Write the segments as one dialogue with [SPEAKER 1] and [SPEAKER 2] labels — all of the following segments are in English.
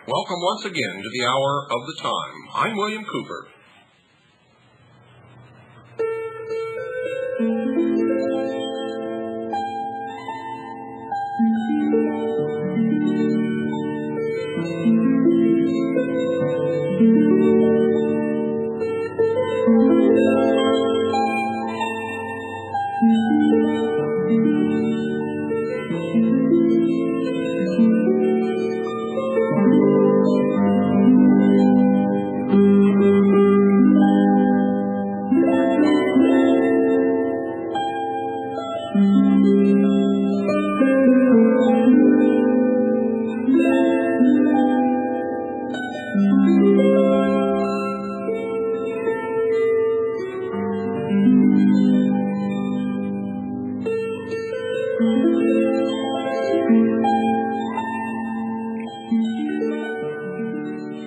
[SPEAKER 1] Welcome once again to the Hour of the Time. I'm William Cooper.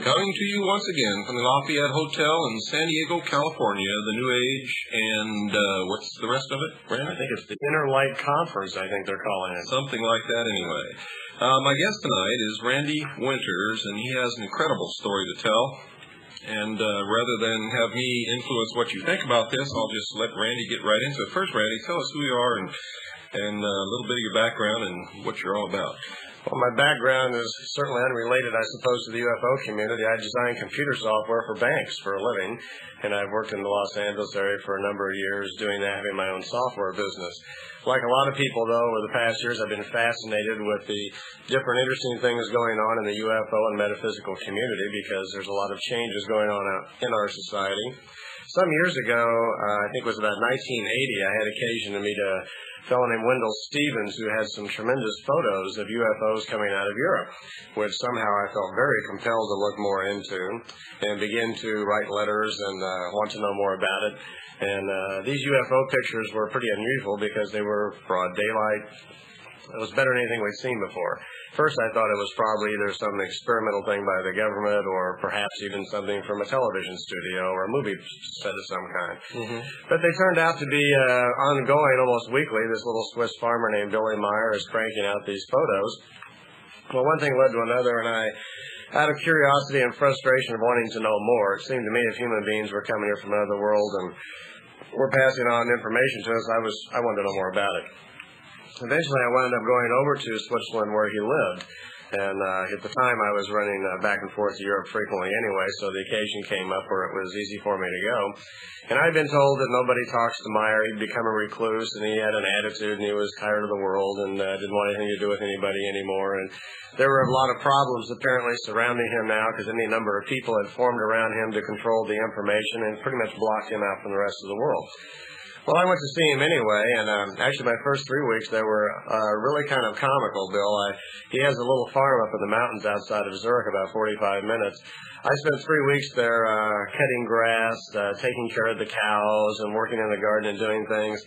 [SPEAKER 1] Coming to you once again from the Lafayette Hotel in San Diego, California, the New Age, and what's the rest of it, Brandon?
[SPEAKER 2] I think it's the Inner Light Conference, I think they're calling it.
[SPEAKER 1] Something like that anyway. My guest tonight is Randy Winters, and he has an incredible story to tell. And rather than have me influence what you think about this, I'll just let Randy get right into it. First, Randy, tell us who you are and a little bit of your background and what you're all about.
[SPEAKER 2] Well, my background is certainly unrelated, I suppose, to the UFO community. I design computer software for banks for a living, and I've worked in the Los Angeles area for a number of years doing that, having my own software business. Like a lot of people, though, over the past years, I've been fascinated with the different interesting things going on in the UFO and metaphysical community because there's a lot of changes going on out in our society. Some years ago, I think it was about 1980, I had occasion to meet a fellow named Wendell Stevens who had some tremendous photos of UFOs coming out of Europe, which somehow I felt very compelled to look more into and begin to write letters and want to know more about it. And these UFO pictures were pretty unusual because they were broad daylight. It was better than anything we'd seen before. First, I thought it was probably either some experimental thing by the government or perhaps even something from a television studio or a movie set of some kind. Mm-hmm. But they turned out to be ongoing almost weekly. This little Swiss farmer named Billy Meire is cranking out these photos. Well, one thing led to another, and I, out of curiosity and frustration of wanting to know more, it seemed to me if human beings were coming here from another world and were passing on information to us, I wanted to know more about it. Eventually, I wound up going over to Switzerland where he lived. And at the time, I was running back and forth to Europe frequently anyway, so the occasion came up where it was easy for me to go. And I'd been told that nobody talks to Meier. He'd become a recluse, and he had an attitude, and he was tired of the world and didn't want anything to do with anybody anymore. And there were a lot of problems apparently surrounding him now because any number of people had formed around him to control the information and pretty much blocked him out from the rest of the world. Well, I went to see him anyway, and actually my first 3 weeks, they were really kind of comical, Bill. He has a little farm up in the mountains outside of Zurich, about 45 minutes. I spent 3 weeks there cutting grass, taking care of the cows, and working in the garden and doing things.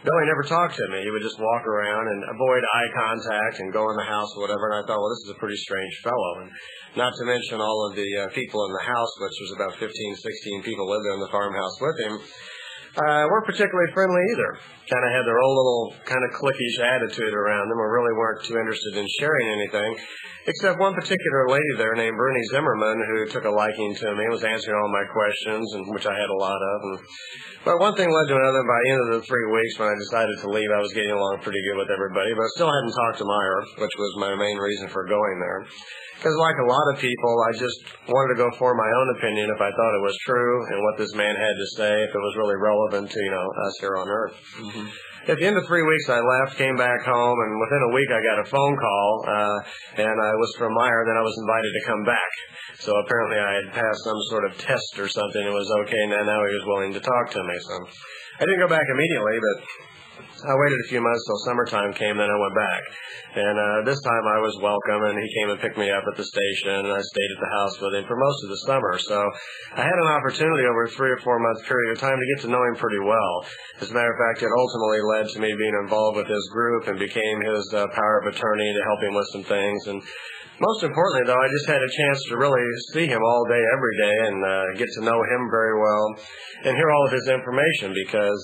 [SPEAKER 2] Billy never talked to me. He would just walk around and avoid eye contact and go in the house or whatever, and I thought, well, this is a pretty strange fellow. And not to mention all of the people in the house, which was about 15, 16 people lived in the farmhouse with him. Weren't particularly friendly either. Kind of had their own little kind of cliquish attitude around them, or really weren't too interested in sharing anything, except one particular lady there named Bernie Zimmerman who took a liking to me, was answering all my questions, and which I had a lot of. But one thing led to another. By the end of the 3 weeks, when I decided to leave, I was getting along pretty good with everybody, but I still hadn't talked to Meier, which was my main reason for going there. Because like a lot of people, I just wanted to go for my own opinion if I thought it was true and what this man had to say, if it was really relevant to, us here on Earth.
[SPEAKER 1] Mm-hmm.
[SPEAKER 2] At the end of 3 weeks, I left, came back home, and within a week, I got a phone call, and I was from Meier. Then I was invited to come back. So apparently I had passed some sort of test or something. It was okay. Now he was willing to talk to me. So I didn't go back immediately, but I waited a few months till summertime came, then I went back. And this time I was welcome, and he came and picked me up at the station, and I stayed at the house with him for most of the summer. So I had an opportunity over a 3 or 4 month period of time to get to know him pretty well. As a matter of fact, it ultimately led to me being involved with his group and became his power of attorney to help him with some things. And most importantly, though, I just had a chance to really see him all day, every day, and get to know him very well and hear all of his information, because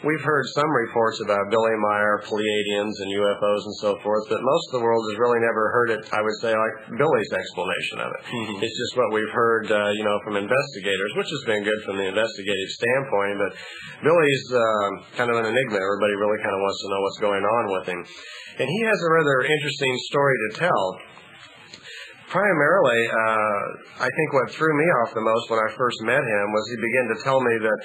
[SPEAKER 2] we've heard some reports about Billy Meire, Pleiadians, and UFOs and so forth, but most of the world has really never heard it, I would say, like Billy's explanation of it. Mm-hmm. It's just what we've heard, from investigators, which has been good from the investigative standpoint, but Billy's kind of an enigma. Everybody really kind of wants to know what's going on with him. And he has a rather interesting story to tell. Primarily, I think what threw me off the most when I first met him was he began to tell me that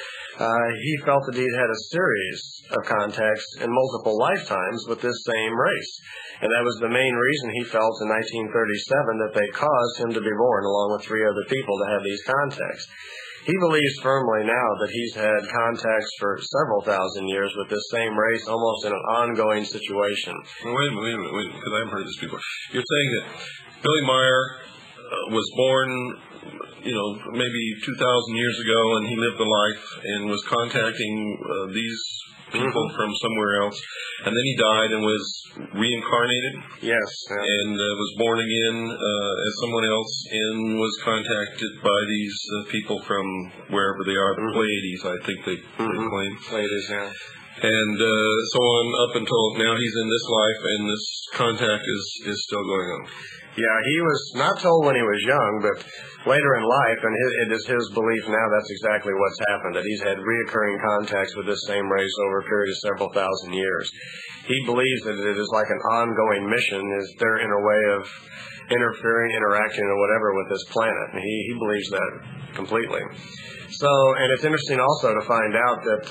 [SPEAKER 2] he felt that he'd had a series of contacts in multiple lifetimes with this same race. And that was the main reason he felt in 1937 that they caused him to be born, along with 3 other people, to have these contacts. He believes firmly now that he's had contacts for several thousand years with this same race, almost in an ongoing situation.
[SPEAKER 1] Well, wait a minute, because I haven't heard this before. You're saying that Billy Meire was born, maybe 2,000 years ago, and he lived a life and was contacting these people from somewhere else, and then he died and was reincarnated?
[SPEAKER 2] Yes.
[SPEAKER 1] And was born again as someone else and was contacted by these people from wherever they are, the Pleiades, I think they claim.
[SPEAKER 2] Pleiades, yeah.
[SPEAKER 1] And so on up until now he's in this life, and this contact is still going on.
[SPEAKER 2] Yeah, he was not told when he was young, but later in life, and it is his belief now that's exactly what's happened, that he's had reoccurring contacts with this same race over a period of several thousand years. He believes that it is like an ongoing mission, is their inner way of interfering, interacting, or whatever with this planet. And he believes that completely. So, and it's interesting also to find out that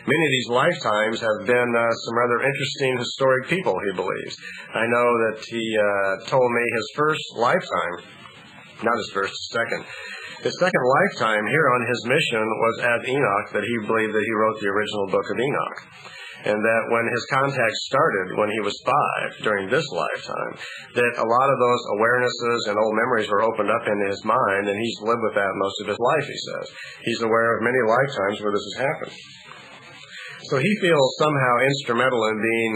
[SPEAKER 2] many of these lifetimes have been some rather interesting historic people, he believes. I know that he told me his first lifetime, not his first, his second lifetime here on his mission was as Enoch, that he believed that he wrote the original book of Enoch. And that when his contacts started, when he was 5, during this lifetime, that a lot of those awarenesses and old memories were opened up into his mind, and he's lived with that most of his life, he says. He's aware of many lifetimes where this has happened. So he feels somehow instrumental in being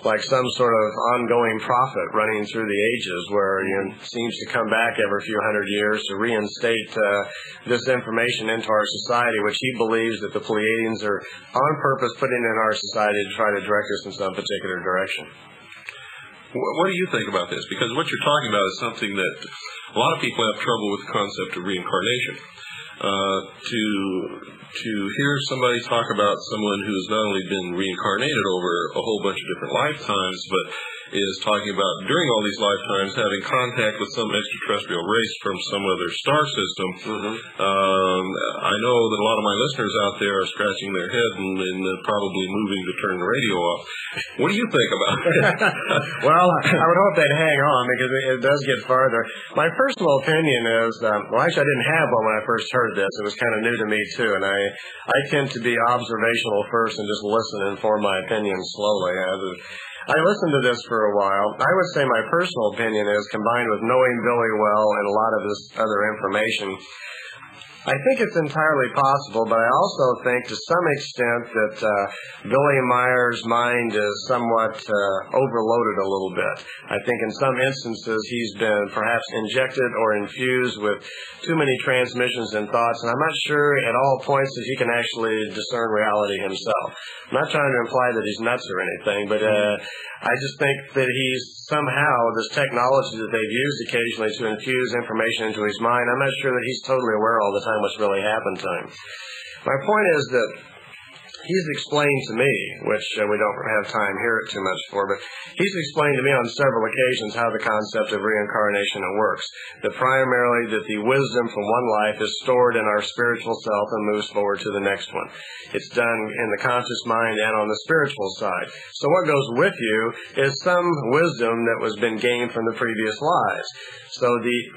[SPEAKER 2] like some sort of ongoing prophet running through the ages, where he seems to come back every few hundred years to reinstate this information into our society, which he believes that the Pleiadians are on purpose putting in our society to try to direct us in some particular direction.
[SPEAKER 1] What do you think about this? Because what you're talking about is something that a lot of people have trouble with the concept of reincarnation. To hear somebody talk about someone who's not only been reincarnated over a whole bunch of different lifetimes, but is talking about during all these lifetimes having contact with some extraterrestrial race from some other star system. I know that a lot of my listeners out there are scratching their head and probably moving to turn the radio off. What do you think about it?
[SPEAKER 2] Well, I would hope they'd hang on, because it does get farther. My personal opinion is, actually I didn't have one when I first heard this. It was kind of new to me too, and I tend to be observational first and just listen and form my opinion slowly. I listened to this for a while. I would say my personal opinion is, combined with knowing Billy well and a lot of this other information, I think it's entirely possible, but I also think to some extent that Billy Meier's mind is somewhat overloaded a little bit. I think in some instances he's been perhaps injected or infused with too many transmissions and thoughts, and I'm not sure at all points that he can actually discern reality himself. I'm not trying to imply that he's nuts or anything, but I just think that he's somehow, this technology that they've used occasionally to infuse information into his mind, I'm not sure that he's totally aware all the time what's really happened to him. My point is that he's explained to me, which we don't have time here too much for, but he's explained to me on several occasions how the concept of reincarnation works. That primarily that the wisdom from one life is stored in our spiritual self and moves forward to the next one. It's done in the conscious mind and on the spiritual side. So what goes with you is some wisdom that was been gained from the previous lives. So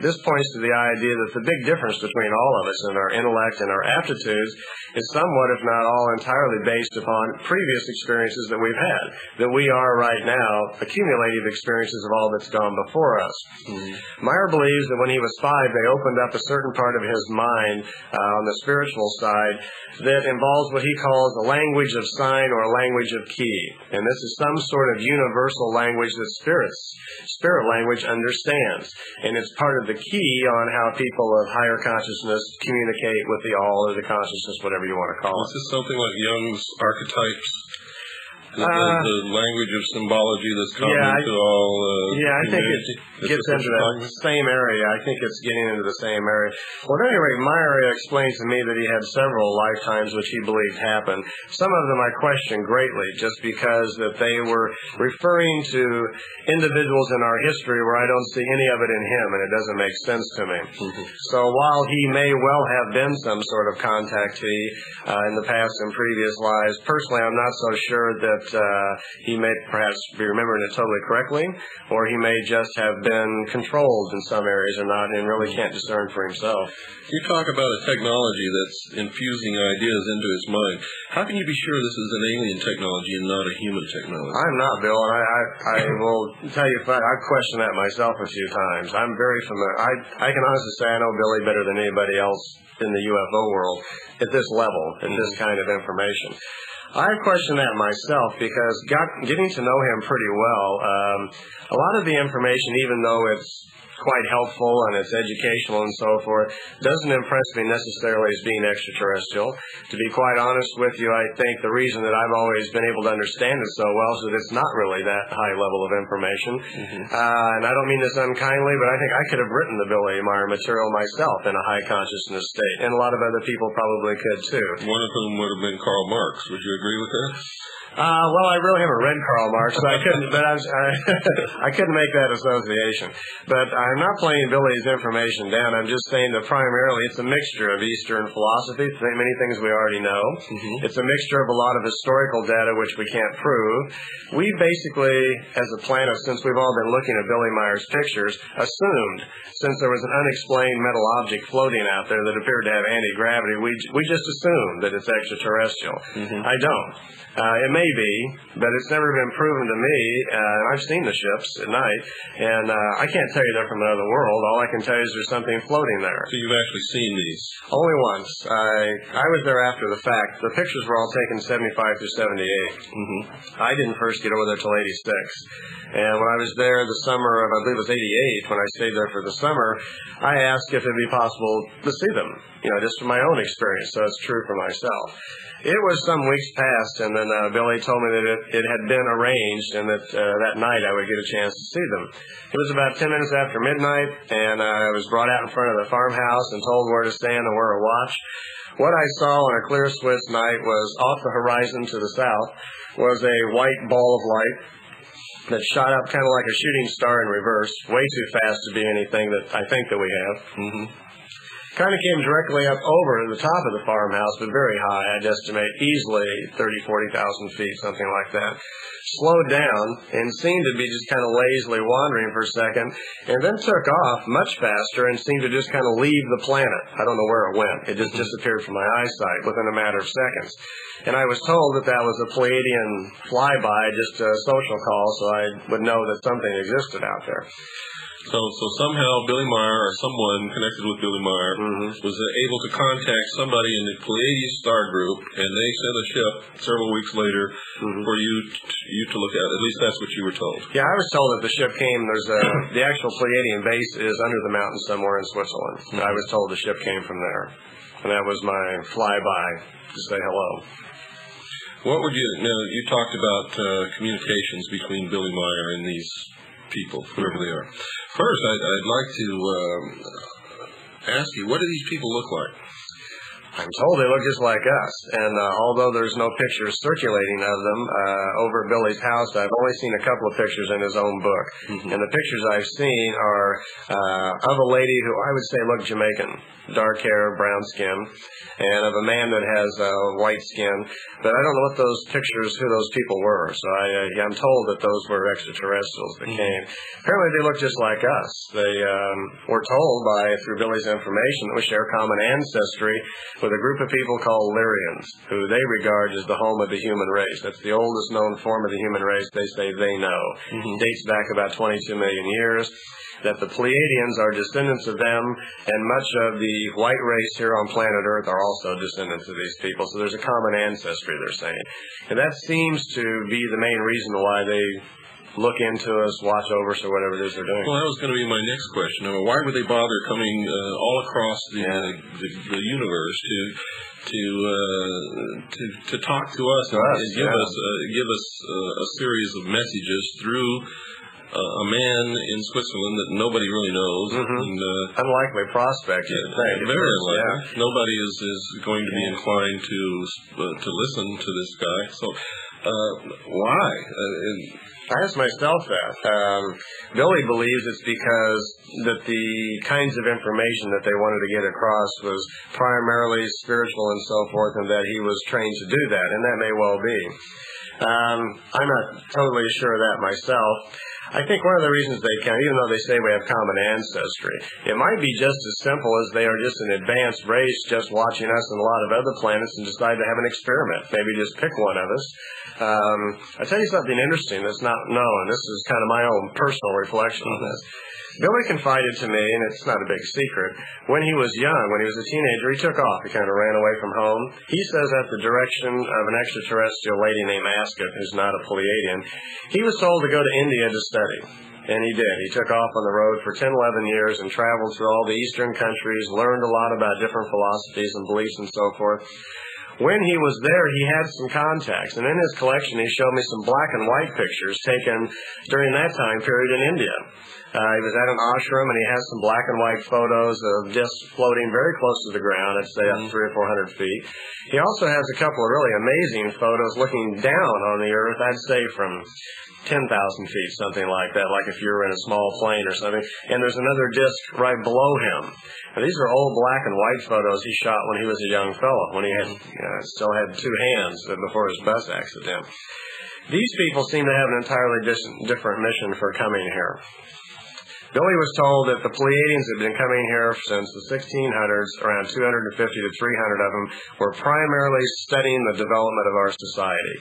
[SPEAKER 2] this points to the idea that the big difference between all of us and our intellect and our aptitudes is somewhat, if not all, entirely based upon previous experiences that we've had. That we are right now accumulative experiences of all that's gone before us. Meier believes that when he was 5, they opened up a certain part of his mind on the spiritual side that involves what he calls a language of sign or a language of key. And this is some sort of universal language that spirit language understands. And it's part of the key on how people of higher consciousness communicate with the all or the consciousness, whatever you want to call it.
[SPEAKER 1] Is this something like Jung's archetypes? The language of symbology that's common to all
[SPEAKER 2] I think it gets into the same area. I think it's getting into the same area. Well, at any rate, Meier explained to me that he had several lifetimes which he believed happened. Some of them I question greatly just because that they were referring to individuals in our history where I don't see any of it in him, and it doesn't make sense to me. So while he may well have been some sort of contactee in the past and previous lives, personally I'm not so sure that he may perhaps be remembering it totally correctly, or he may just have been controlled in some areas or not and really can't discern for himself.
[SPEAKER 1] You talk about a technology that's infusing ideas into his mind. How can you be sure this is an alien technology and not a human technology?
[SPEAKER 2] I'm not, Bill, and I will tell you, I've questioned that myself a few times. I'm very familiar. I can honestly say I know Billy better than anybody else in the UFO world at this level, at this kind of information. I've questioned that myself because getting to know him pretty well, a lot of the information, even though it's quite helpful and it's educational and so forth, doesn't impress me necessarily as being extraterrestrial. To be quite honest with you, I think the reason that I've always been able to understand it so well is that it's not really that high level of information. And I don't mean this unkindly, but I think I could have written the Billy Meire material myself in a high consciousness state, and a lot of other people probably could too.
[SPEAKER 1] One of whom would have been Karl Marx. Would you agree with that?
[SPEAKER 2] Well, I really haven't read Karl Marx, so I couldn't. But I couldn't make that association. But I'm not playing Billy's information down. I'm just saying that primarily it's a mixture of Eastern philosophy, many things we already know. It's a mixture of a lot of historical data which we can't prove. We basically, as a planet, since we've all been looking at Billy Meire's pictures, assumed, since there was an unexplained metal object floating out there that appeared to have anti-gravity, we just assumed that it's extraterrestrial. I don't. It may be, but it's never been proven to me. I've seen the ships at night, and I can't tell you they're from another world. All I can tell you is there's something floating there.
[SPEAKER 1] So you've actually seen these?
[SPEAKER 2] Only once. I was there after the fact. The pictures were all taken 75 through 78. I didn't first get over there till 86. And when I was there the summer of, I believe it was 88, when I stayed there for the summer, I asked if it would be possible to see them, just from my own experience, so it's true for myself. It was some weeks past, and then Billy told me that it had been arranged and that that night I would get a chance to see them. It was about 10 minutes after midnight, and I was brought out in front of the farmhouse and told where to stand and where to watch. What I saw on a clear Swiss night was off the horizon to the south was a white ball of light that shot up kind of like a shooting star in reverse, way too fast to be anything that I think that we have. Kind of came directly up over the top of the farmhouse, but very high. I'd estimate easily 30,000, 40,000 feet, something like that. Slowed down and seemed to be just kind of lazily wandering for a second, and then took off much faster and seemed to just kind of leave the planet. I don't know where it went. It just disappeared from my eyesight within a matter of seconds. And I was told that that was a Pleiadian flyby, just a social call, so I would know that something existed out there.
[SPEAKER 1] So somehow Billy Meire, or someone connected with Billy Meire, was able to contact somebody in the Pleiadian star group, and they sent a ship several weeks later for you to look at. At least that's what you were told. Yeah, I was told that the ship came. The actual Pleiadian base is under the mountain somewhere in Switzerland. I was told the ship came from there, and that was my flyby to say hello. What would you talked about communications between Billy Meire and these people, whoever they are. First, I'd like to ask you, what do these people look like?
[SPEAKER 2] I'm told they look just like us, and although there's no pictures circulating of them over at Billy's house, I've only seen a couple of pictures in his own book. And the pictures I've seen are of a lady who I would say looked Jamaican, dark hair, brown skin, and of a man that has white skin. But I don't know what those pictures, who those people were, so I'm told that those were extraterrestrials that came. Apparently they look just like us. They were told through Billy's information that we share common ancestry with a group of people called Pleiadians, who they regard as the home of the human race. That's the oldest known form of the human race they say they know. Dates back about 22 million years. That the Pleiadians are descendants of them, and much of the white race here on planet Earth are also descendants of these people. So there's a common ancestry, they're saying. And that seems to be the main reason why they look into us, watch over us, or whatever it is they're doing.
[SPEAKER 1] Well, that was going to be my next question. I mean, why would they bother coming all across the universe to talk to us and give us a series of messages through a man in Switzerland that nobody really knows?
[SPEAKER 2] Unlikely prospect, you'd think.
[SPEAKER 1] Very unlikely. Nobody is going to be inclined to listen to this guy. So why?
[SPEAKER 2] I asked myself that. Billy believes it's because that the kinds of information that they wanted to get across was primarily spiritual and so forth, and that he was trained to do that, and that may well be. I'm not totally sure of that myself. I think one of the reasons they can, even though they say we have common ancestry, it might be just as simple as they are just an advanced race just watching us and a lot of other planets and decide to have an experiment. Maybe just pick one of us. I'll tell you something interesting that's not known. This is kind of my own personal reflection on this. Billy confided to me, and it's not a big secret, when he was young, when he was a teenager, he took off. He kind of ran away from home. He says at the direction of an extraterrestrial lady named Ascot, who's not a Pleiadian, he was told to go to India to study. And he did. He took off on the road for 10, 11 years and traveled through all the eastern countries, learned a lot about different philosophies and beliefs and so forth. When he was there, he had some contacts, and in his collection, he showed me some black and white pictures taken during that time period in India. He was at an ashram, and he has some black and white photos of discs floating very close to the ground, I'd say up 300 or 400 feet. He also has a couple of really amazing photos looking down on the Earth, I'd say from 10,000 feet, something like that, like if you were in a small plane or something. And there's another disc right below him. Now, these are old black and white photos he shot when he was a young fellow, when he had still had two hands before his bus accident. These people seem to have an entirely different mission for coming here. Billy was told that the Pleiadians had been coming here since the 1600s, around 250 to 300 of them, were primarily studying the development of our society.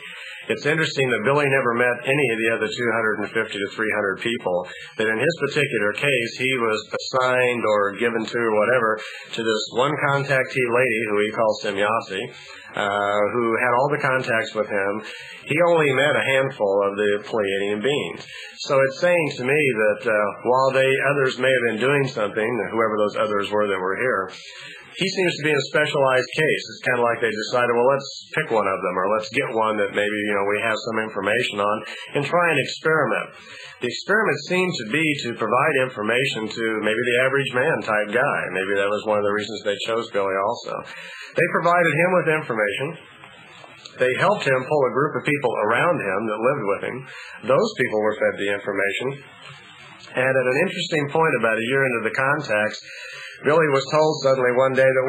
[SPEAKER 2] It's interesting that Billy never met any of the other 250 to 300 people, that in his particular case, he was assigned or given to or whatever to this one contactee lady who he calls Semyasi, who had all the contacts with him. He only met a handful of the Pleiadian beings. So it's saying to me that while others may have been doing something, whoever those others were that were here, he seems to be in a specialized case. It's kind of like they decided, well, let's pick one of them, or let's get one that maybe, we have some information on, and try and experiment. The experiment seemed to be to provide information to maybe the average man type guy. Maybe that was one of the reasons they chose Billy also. They provided him with information. They helped him pull a group of people around him that lived with him. Those people were fed the information. And at an interesting point about a year into the contacts, Billy was told suddenly one day that,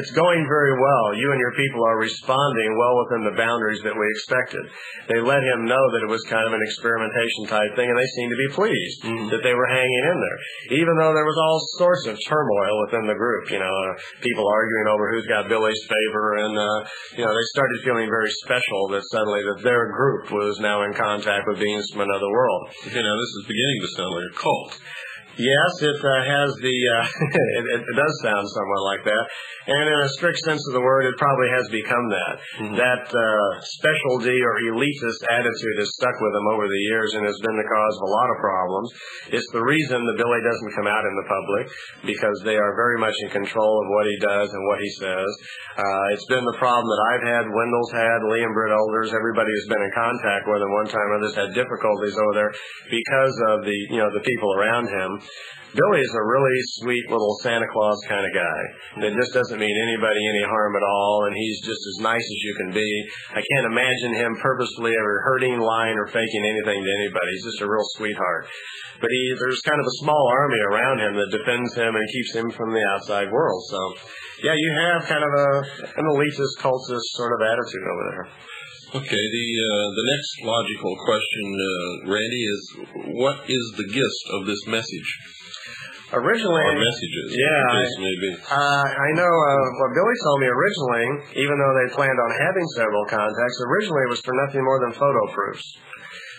[SPEAKER 2] it's going very well. You and your people are responding well within the boundaries that we expected. They let him know that it was kind of an experimentation type thing, and they seemed to be pleased that they were hanging in there. Even though there was all sorts of turmoil within the group, people arguing over who's got Billy's favor, and, they started feeling very special that suddenly that their group was now in contact with beings from another world.
[SPEAKER 1] This is beginning to sound like a cult.
[SPEAKER 2] Yes, it has it does sound somewhat like that. And in a strict sense of the word, it probably has become that. That specialty or elitist attitude has stuck with him over the years and has been the cause of a lot of problems. It's the reason that Billy doesn't come out in the public, because they are very much in control of what he does and what he says. It's been the problem that I've had, Wendell's had, Lee and Britt Elders, everybody who's been in contact with him one time or others had difficulties over there because of the people around him. Billy is a really sweet little Santa Claus kind of guy that just doesn't mean anybody any harm at all, and he's just as nice as you can be. I can't imagine him purposefully ever hurting, lying, or faking anything to anybody. He's just a real sweetheart. But there's kind of a small army around him that defends him and keeps him from the outside world. So, yeah, you have kind of an elitist, cultist sort of attitude over there.
[SPEAKER 1] Okay, the next logical question, Randy, is what is the gist of this message?
[SPEAKER 2] Originally,
[SPEAKER 1] or messages,
[SPEAKER 2] I know what Billy told me originally, even though they planned on having several contacts, originally it was for nothing more than photo proofs.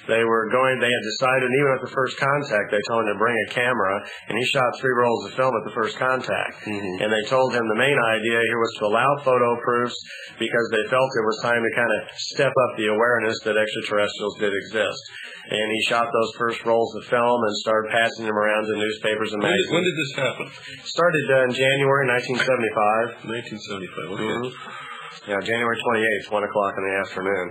[SPEAKER 2] They had decided, even at the first contact, they told him to bring a camera, and he shot 3 rolls of film at the first contact. Mm-hmm. And they told him the main idea here was to allow photo proofs because they felt it was time to kind of step up the awareness that extraterrestrials did exist. And he shot those first rolls of film and started passing them around to newspapers and magazines.
[SPEAKER 1] When did this happen?
[SPEAKER 2] Started in January 1975.
[SPEAKER 1] 1975, okay.
[SPEAKER 2] Mm-hmm. Yeah, January 28th, 1 o'clock in the afternoon.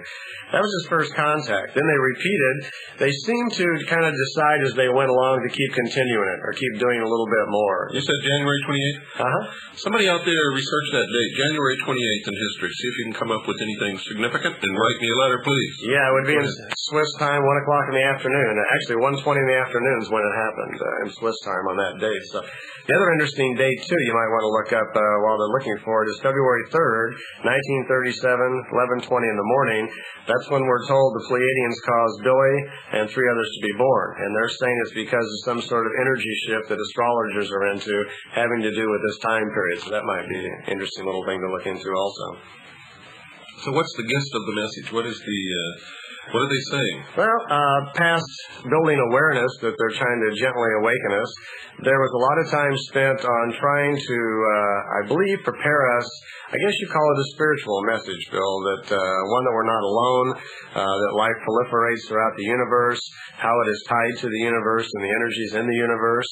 [SPEAKER 2] That was his first contact. Then they repeated. They seemed to kind of decide as they went along to keep continuing it or keep doing a little bit more.
[SPEAKER 1] You said January 28th?
[SPEAKER 2] Uh-huh.
[SPEAKER 1] Somebody out there research that date, January 28th in history. See if you can come up with anything significant and write me a letter, please.
[SPEAKER 2] Yeah, it would be in Swiss time, 1 o'clock in the afternoon. Actually, 1:20 in the afternoon is when it happened in Swiss time on that date. So the other interesting date, too, you might want to look up while they're looking for it, is February 3rd, 1937, 11:20 in the morning. That's when we're told the Pleiadians caused Billy and 3 others to be born. And they're saying it's because of some sort of energy shift that astrologers are into having to do with this time period. So that might be an interesting little thing to look into also.
[SPEAKER 1] So what's the gist of the message? What are they saying?
[SPEAKER 2] Well, past building awareness that they're trying to gently awaken us, there was a lot of time spent on trying to, I believe, prepare us. I guess you call it a spiritual message, Bill, that one that we're not alone, that life proliferates throughout the universe, how it is tied to the universe and the energies in the universe.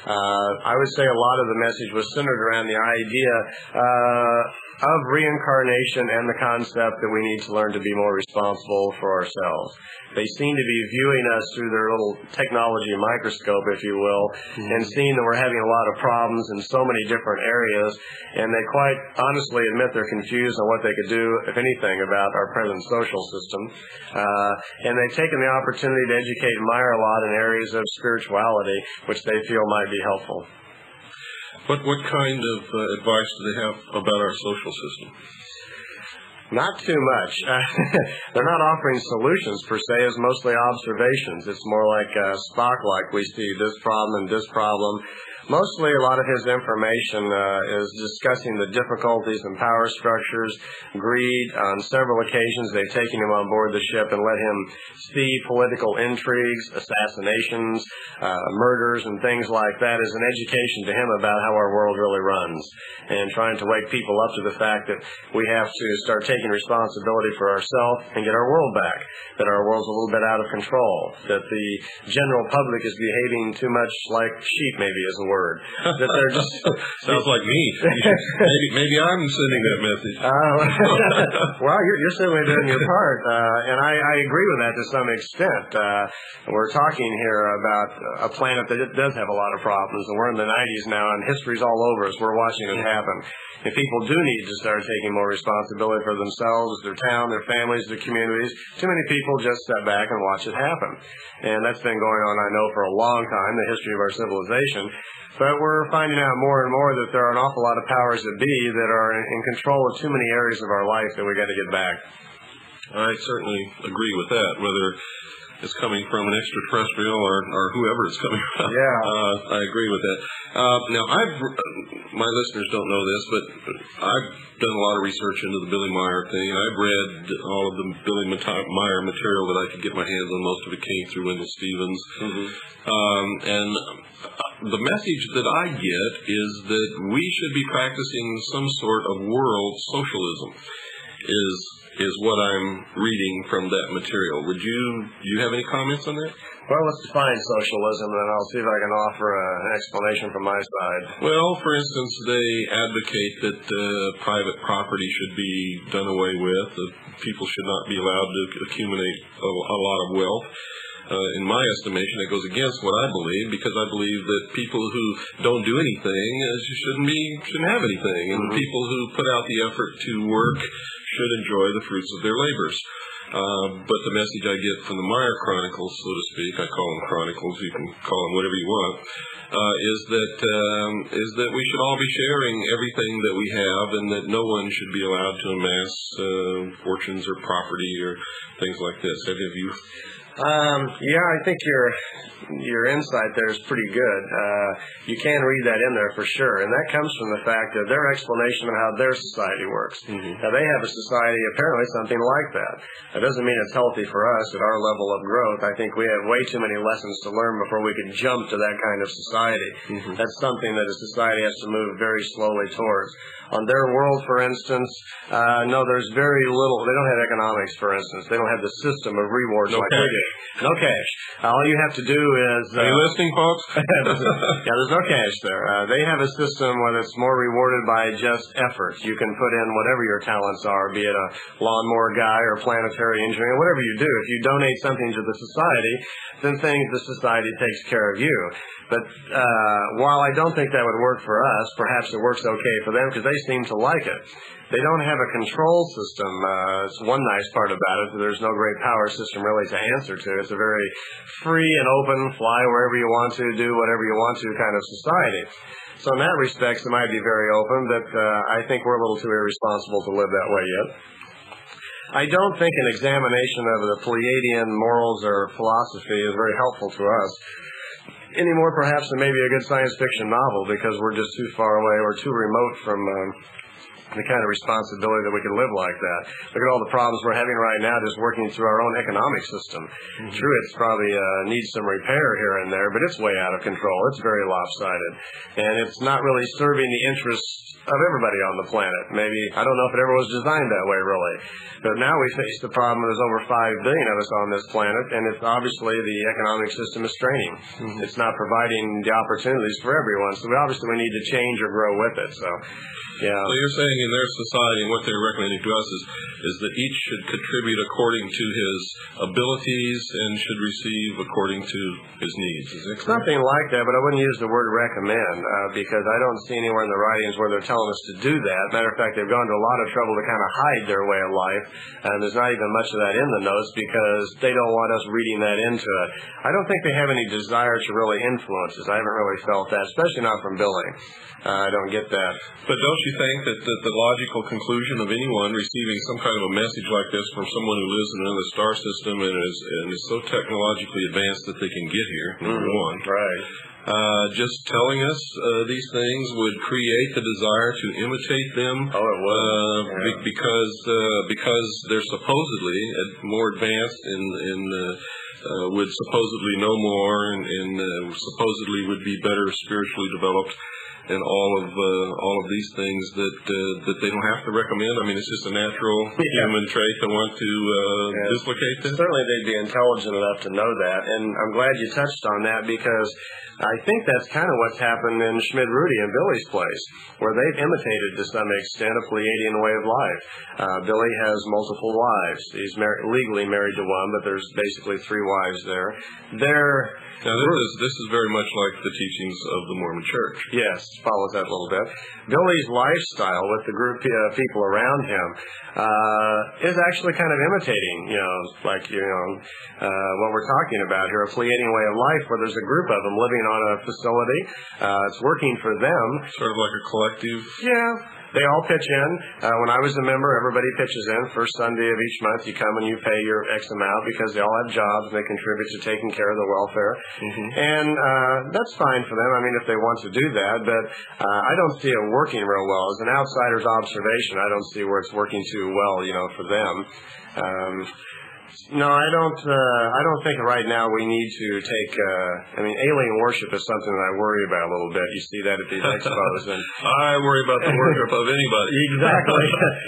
[SPEAKER 2] I would say a lot of the message was centered around the idea of reincarnation and the concept that we need to learn to be more responsible for ourselves. They seem to be viewing us through their little technology microscope, if you will, and seeing that we're having a lot of problems in so many different areas, and they quite honestly admit they're confused on what they could do, if anything, about our present social system. And they've taken the opportunity to educate Meier a lot in areas of spirituality, which they feel might be helpful.
[SPEAKER 1] What kind of advice do they have about our social system?
[SPEAKER 2] Not too much. They're not offering solutions per se, it's mostly observations. It's more like Spock-like. We see this problem and this problem. Mostly a lot of his information is discussing the difficulties in power structures, greed. On several occasions they've taken him on board the ship and let him see political intrigues, assassinations, murders and things like that as an education to him about how our world really runs, and trying to wake people up to the fact that we have to start taking responsibility for ourselves and get our world back, that our world's a little bit out of control, that the general public is behaving too much like sheep, maybe is a word. That they're just
[SPEAKER 1] sounds like me. Maybe I'm sending that message.
[SPEAKER 2] Well, you're certainly doing your part, and I agree with that to some extent. We're talking here about a planet that does have a lot of problems, and we're in the 90s now, and history's all over us. We're watching it happen. And people do need to start taking more responsibility for themselves, their town, their families, their communities. Too many people just sit back and watch it happen. And that's been going on, I know, for a long time, the history of our civilization. But we're finding out more and more that there are an awful lot of powers that be that are in control of too many areas of our life that we got to get back.
[SPEAKER 1] I certainly agree with that, whether it's coming from an extraterrestrial or whoever it's coming from.
[SPEAKER 2] Yeah.
[SPEAKER 1] I agree with that. Now, my listeners don't know this, but I've done a lot of research into the Billy Meire thing. I've read all of the Billy Meire material that I could get my hands on. Most of it came through Wendell Stevens. Mm-hmm. And the message that I get is that we should be practicing some sort of world socialism, is what I'm reading from that material. Do you have any comments on that?
[SPEAKER 2] Well, let's define socialism, and then I'll see if I can offer an explanation from my side.
[SPEAKER 1] Well, for instance, they advocate that private property should be done away with, that people should not be allowed to accumulate a lot of wealth. in my estimation, it goes against what I believe, because I believe that people who don't do anything shouldn't have anything, and people who put out the effort to work should enjoy the fruits of their labors. But the message I get from the Meier Chronicles, so to speak, I call them Chronicles, you can call them whatever you want, is that we should all be sharing everything that we have, and that no one should be allowed to amass fortunes or property or things like this. Have you?
[SPEAKER 2] Yeah, I think your insight there is pretty good. You can read that in there for sure, and that comes from the fact of their explanation of how their society works. Now, they have a society, apparently something like that. That doesn't mean it's healthy for us at our level of growth. I think we have way too many lessons to learn before we can jump to that kind of society. That's something that a society has to move very slowly towards. On their world, for instance, no, there's very little. They don't have economics, for instance. They don't have the system of rewards like we do. No cash. All you have to do is...
[SPEAKER 1] Are you listening, folks?
[SPEAKER 2] Yeah, there's no cash there. They have a system where it's more rewarded by just effort. You can put in whatever your talents are, be it a lawnmower guy or planetary engineering, whatever you do. If you donate something to the society, then the society takes care of you. But while I don't think that would work for us, perhaps it works okay for them because they seem to like it. They don't have a control system. It's one nice part about it. There's no great power system really to answer to. It's a very free and open, fly wherever you want to, do whatever you want to kind of society. So in that respect, it might be very open, but I think we're a little too irresponsible to live that way yet. I don't think an examination of the Pleiadian morals or philosophy is very helpful to us. Any more perhaps than maybe a good science fiction novel, because we're just too far away or too remote from the kind of responsibility that we can live like that. Look at all the problems we're having right now just working through our own economic system. True, it's probably needs some repair here and there, but it's way out of control. It's very lopsided. And it's not really serving the interests of everybody on the planet. Maybe, I don't know if it ever was designed that way, really. But now we face the problem there's over 5 billion of us on this planet, and it's obviously the economic system is straining. It's not providing the opportunities for everyone, so we need to change or grow with it. So, yeah.
[SPEAKER 1] So you're saying in their society, and what they're recommending to us is that each should contribute according to his abilities and should receive according to his needs. Is that correct?
[SPEAKER 2] Something like that, but I wouldn't use the word recommend because I don't see anywhere in the writings where they're telling us to do that. Matter of fact, they've gone to a lot of trouble to kind of hide their way of life, and there's not even much of that in the notes because they don't want us reading that into it. I don't think they have any desire to really influence us. I haven't really felt that, especially not from Billy. I don't get that.
[SPEAKER 1] But don't you think that the logical conclusion of anyone receiving some kind of a message like this from someone who lives in another star system and is so technologically advanced that they can get here, number one,
[SPEAKER 2] right?
[SPEAKER 1] Just telling us these things would create the desire to imitate them.
[SPEAKER 2] Oh, it would.
[SPEAKER 1] Because they're supposedly more advanced would supposedly know more and supposedly would be better spiritually developed. And all of these things that they don't have to recommend. I mean, it's just a natural human trait to want to duplicate this.
[SPEAKER 2] Certainly, they'd be intelligent enough to know that, and I'm glad you touched on that because I think that's kind of what's happened in Schmid-Rudy and Billy's place, where they've imitated to some extent a Pleiadian way of life. Billy has multiple wives. He's legally married to one, but there's basically 3 wives there.
[SPEAKER 1] Now, this is very much like the teachings of the Mormon Church.
[SPEAKER 2] Yes, follows that a little bit. Billy's lifestyle with the group of people around him is actually kind of imitating, what we're talking about here, a Pleiadian way of life where there's a group of them living on a facility. It's working for them.
[SPEAKER 1] Sort of like a collective.
[SPEAKER 2] Yeah. They all pitch in. When I was a member, everybody pitches in. First Sunday of each month, you come and you pay your X amount because they all have jobs and they contribute to taking care of the welfare. And that's fine for them, I mean, if they want to do that. But I don't see it working real well. As an outsider's observation, I don't see where it's working too well, for them. No, I don't think right now we need to take. Alien worship is something that I worry about a little bit. You see that at these expos, and
[SPEAKER 1] I worry about the worship of anybody.
[SPEAKER 2] Exactly,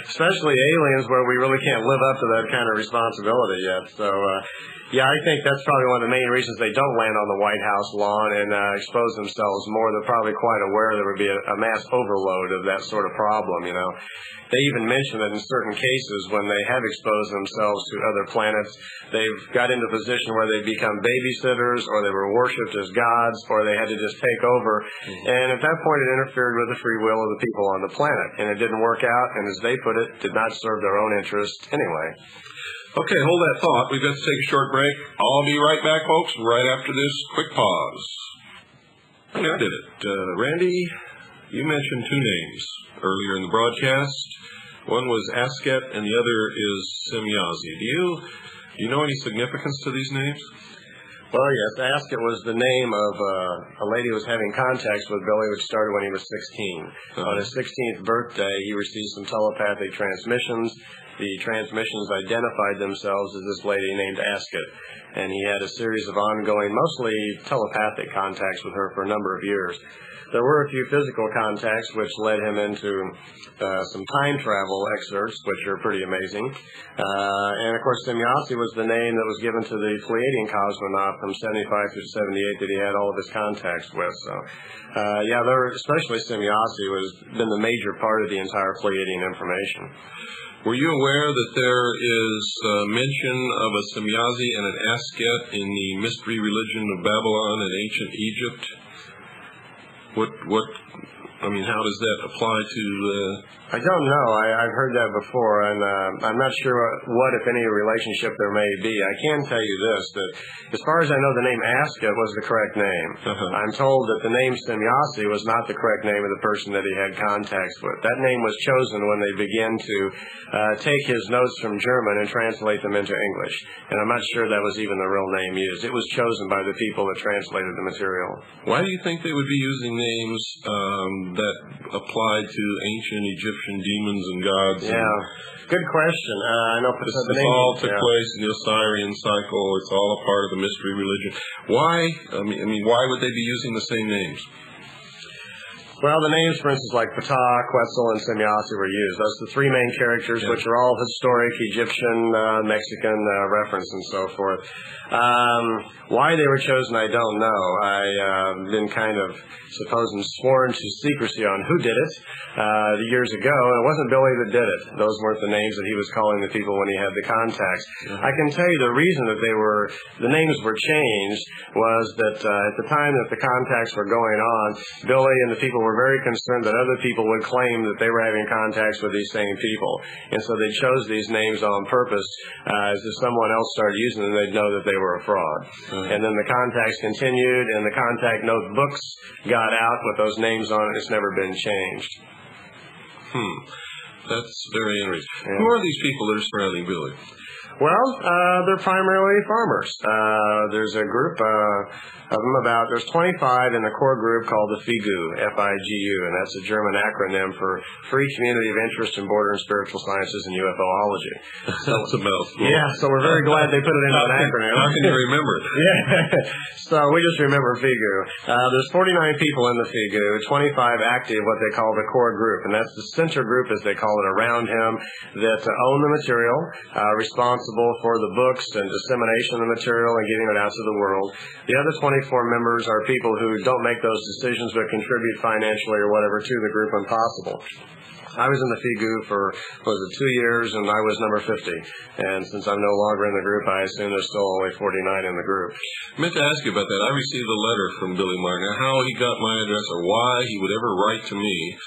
[SPEAKER 2] especially aliens, where we really can't live up to that kind of responsibility yet. So, I think that's probably one of the main reasons they don't land on the White House lawn and expose themselves more. They're probably quite aware there would be a mass overload of that sort of problem. They even mention that in certain cases when they have exposed themselves to other planets planets. They've got into a position where they become babysitters, or they were worshipped as gods, or they had to just take over. And at that point, it interfered with the free will of the people on the planet. And it didn't work out, and as they put it, did not serve their own interest anyway.
[SPEAKER 1] Okay, hold that thought. We've got to take a short break. I'll be right back, folks, right after this quick pause. I did it. Randy, you mentioned two names earlier in the broadcast. One was Asket, and the other is Semyazi. Do you know any significance to these names?
[SPEAKER 2] Well, yes, Asket was the name of a lady who was having contacts with Billy, which started when he was 16. On his 16th birthday, he received some telepathic transmissions. The transmissions identified themselves as this lady named Asket, and he had a series of ongoing, mostly telepathic contacts with her for a number of years. There were a few physical contacts, which led him into some time travel excerpts, which are pretty amazing. And, of course, Semyazi was the name that was given to the Pleiadian cosmonaut from 75 through 78 that he had all of his contacts with. So, especially Semyazi has been the major part of the entire Pleiadian information.
[SPEAKER 1] Were you aware that there is mention of a Semyazi and an Asket in the mystery religion of Babylon and ancient Egypt? How does that apply to...
[SPEAKER 2] I don't know. I've heard that before, and I'm not sure what, if any, relationship there may be. I can tell you this, that as far as I know, the name Asket was the correct name. I'm told that the name Semyazi was not the correct name of the person that he had contacts with. That name was chosen when they began to take his notes from German and translate them into English. And I'm not sure that was even the real name used. It was chosen by the people that translated the material.
[SPEAKER 1] Why do you think they would be using names that apply to ancient Egyptian demons and gods?
[SPEAKER 2] Yeah, good question. I know
[SPEAKER 1] this all took place in the Osirian cycle. It's all a part of the mystery religion. Why? Why would they be using the same names?
[SPEAKER 2] Well, the names, for instance, like Ptah, Quetzal, and Semyazi were used. Those are the three main characters, which are all historic Egyptian, Mexican reference and so forth. Why they were chosen, I don't know. I've been kind of sworn to secrecy on who did it years ago, and it wasn't Billy that did it. Those weren't the names that he was calling the people when he had the contacts. I can tell you the reason that the names were changed was that at the time that the contacts were going on, Billy and the people were very concerned that other people would claim that they were having contacts with these same people. And so they chose these names on purpose, as if someone else started using them, they'd know that they were a fraud. And then the contacts continued, and the contact notebooks got out with those names on it. It's never been changed.
[SPEAKER 1] That's very interesting. Who are these people that are surrounding Billy?
[SPEAKER 2] Well, they're primarily farmers. There's a group of them there's 25 in the core group called the FIGU, F-I-G-U, and that's a German acronym for Free Community of Interest in Border and Spiritual Sciences and UFOlogy.
[SPEAKER 1] That's a mouthful.
[SPEAKER 2] Yeah, so we're very glad they put it into an acronym.
[SPEAKER 1] How can you remember it?
[SPEAKER 2] Yeah, so we just remember FIGU. There's 49 people in the FIGU, 25 active, what they call the core group, and that's the center group, as they call it, around him, that own the material, responsible for the books and dissemination of the material and getting it out to the world. The other 24 members are people who don't make those decisions but contribute financially or whatever to the group when possible. I was in the FIGU for, 2 years, and I was number 50. And since I'm no longer in the group, I assume there's still only 49 in the group.
[SPEAKER 1] I meant to ask you about that. I received a letter from Billy Meire. Now, how he got my address or why he would ever write to me,